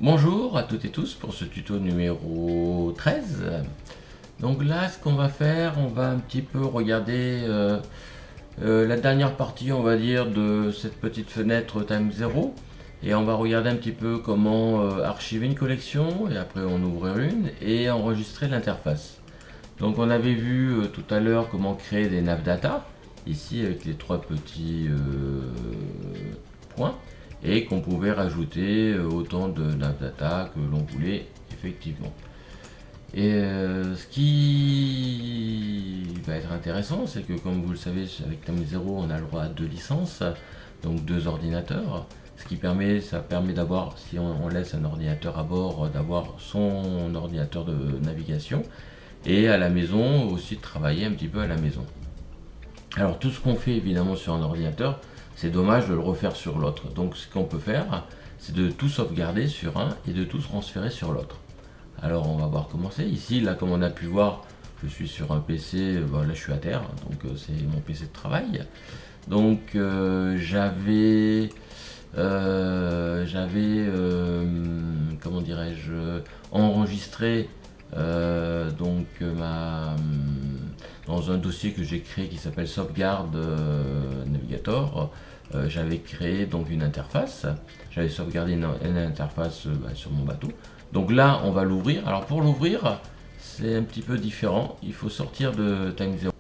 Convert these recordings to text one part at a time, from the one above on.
Bonjour à toutes et tous pour ce tuto numéro 13. Donc là, ce qu'on va faire, on va un petit peu regarder la dernière partie, on va dire, de cette petite fenêtre Time Zero. Et on va regarder un petit peu comment archiver une collection, et après en ouvrir une, et enregistrer l'interface. Donc on avait vu tout à l'heure comment créer des navdata, ici avec les trois petits points, et qu'on pouvait rajouter autant de navdata que l'on voulait effectivement. Et ce qui va être intéressant, c'est que comme vous le savez, avec Time Zero, on a le droit à 2 licences, donc 2 ordinateurs. Ce qui permet, ça permet d'avoir, si on laisse un ordinateur à bord, d'avoir son ordinateur de navigation, et à la maison aussi de travailler un petit peu à la maison. Alors tout ce qu'on fait évidemment sur un ordinateur, c'est dommage de le refaire sur l'autre. Donc ce qu'on peut faire, c'est de tout sauvegarder sur un et de tout transférer sur l'autre. Alors on va voir comment c'est. Ici, là comme on a pu voir, je suis sur un PC, bon, là je suis à terre, donc c'est mon PC de travail. Donc comment dirais-je, enregistré dans un dossier que j'ai créé qui s'appelle Sauvegarde Navigator. J'avais créé donc une interface, j'avais sauvegardé une interface sur mon bateau. Donc là on va l'ouvrir. Alors pour l'ouvrir c'est un petit peu différent, il faut sortir de Time Zero.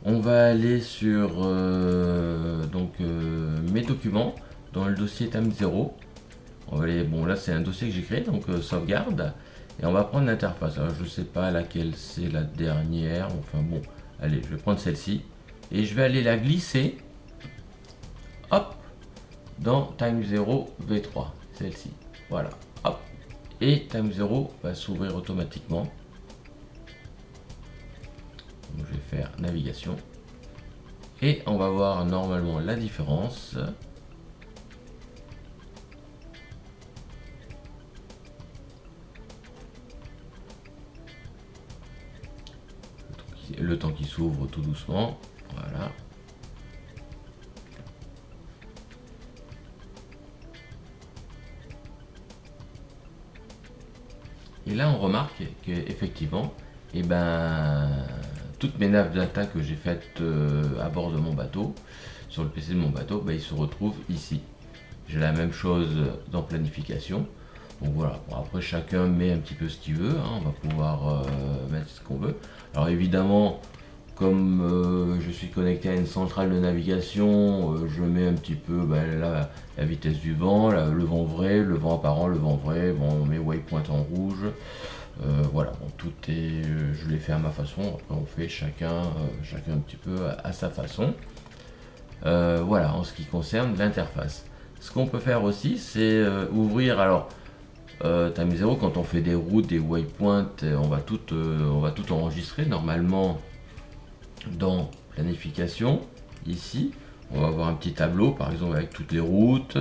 On va aller sur mes documents dans le dossier Time Zero. On va aller, bon là c'est un dossier que j'ai créé, donc sauvegarde, et on va prendre l'interface. Alors je sais pas laquelle c'est la dernière, enfin bon, allez, je vais prendre celle-ci et je vais aller la glisser, hop, dans Time Zero V3, celle-ci, voilà, hop, et Time Zero va s'ouvrir automatiquement. Donc je vais faire navigation et on va voir normalement la différence. Le temps qui s'ouvre tout doucement, voilà. Et là on remarque qu'effectivement, toutes mes navdata que j'ai faites à bord de mon bateau, sur le PC de mon bateau, ils se retrouvent ici. J'ai la même chose dans planification. Donc voilà, bon, après chacun met un petit peu ce qu'il veut, hein, on va pouvoir mettre ce qu'on veut. Alors évidemment, comme je suis connecté à une centrale de navigation, je mets un petit peu la vitesse du vent, le vent vrai, le vent apparent, le vent vrai, bon, on met waypoint en rouge. Voilà, bon, tout est, je l'ai fait à ma façon, après on fait chacun un petit peu à sa façon. Voilà, en ce qui concerne l'interface. Ce qu'on peut faire aussi, c'est ouvrir, alors, Time Zero, quand on fait des routes, des waypoints, on va tout enregistrer. Normalement, dans planification, ici, on va avoir un petit tableau, par exemple, avec toutes les routes,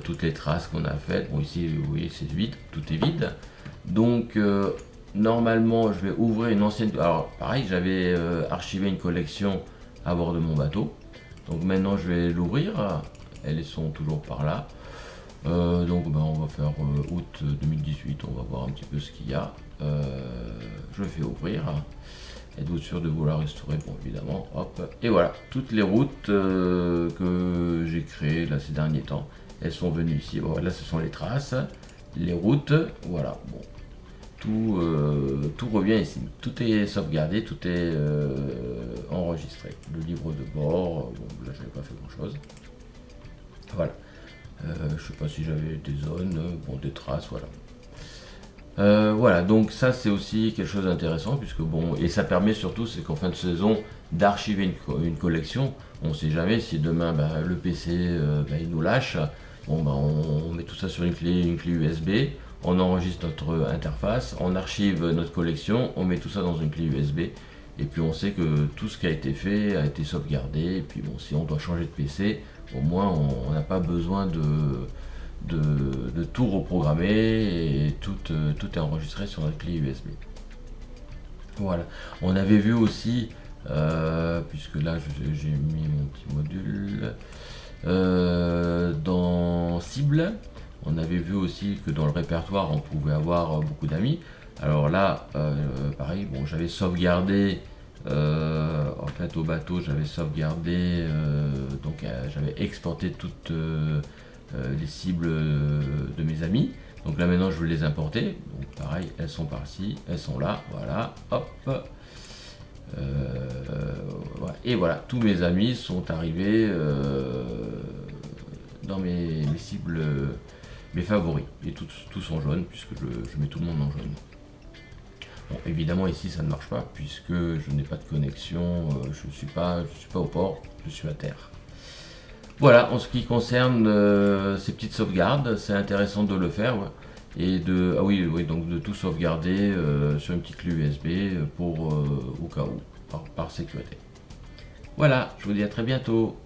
toutes les traces qu'on a faites. Bon, ici, vous voyez, c'est vide, tout est vide. Donc, normalement, je vais ouvrir une ancienne... Alors, pareil, j'avais archivé une collection à bord de mon bateau. Donc maintenant, je vais l'ouvrir. Elles sont toujours par là. On va faire août 2018, on va voir un petit peu ce qu'il y a. Je fais ouvrir. Êtes-vous sûr de vouloir restaurer? Bon, évidemment, hop. Et voilà, toutes les routes que j'ai créées là ces derniers temps, elles sont venues ici. Bon, là, ce sont les traces, les routes, voilà. Bon, tout revient ici. Tout est sauvegardé, tout est enregistré. Le livre de bord, bon, là, j'avais pas fait grand-chose. Voilà. Je sais pas si j'avais des zones, bon, des traces, voilà. Voilà, donc ça c'est aussi quelque chose d'intéressant puisque bon, et ça permet surtout, c'est qu'en fin de saison, d'archiver une collection. On sait jamais si demain le PC il nous lâche. Bon, on met tout ça sur une clé USB, on enregistre notre interface, on archive notre collection, on met tout ça dans une clé USB. Et puis on sait que tout ce qui a été fait a été sauvegardé. Et puis bon, si on doit changer de PC, au moins on n'a pas besoin de tout reprogrammer et tout est enregistré sur notre clé USB. Voilà. On avait vu aussi, puisque là j'ai mis mon petit module, dans cible, On avait vu aussi que dans le répertoire, on pouvait avoir beaucoup d'amis. Alors là, pareil, bon, j'avais sauvegardé, en fait, au bateau, j'avais sauvegardé, donc j'avais exporté toutes les cibles de mes amis. Donc là maintenant, je vais les importer. Donc pareil, elles sont par-ci, elles sont là, voilà, hop. Voilà. Et voilà, tous mes amis sont arrivés dans mes cibles, mes favoris. Et tous sont jaunes, puisque je mets tout le monde en jaune. Bon, évidemment ici ça ne marche pas, puisque je n'ai pas de connexion, je ne suis pas au port, je suis à terre. Voilà, en ce qui concerne ces petites sauvegardes, c'est intéressant de le faire. Ouais. Et ah oui, donc de tout sauvegarder sur une petite clé USB pour au cas où, par sécurité. Voilà, je vous dis à très bientôt.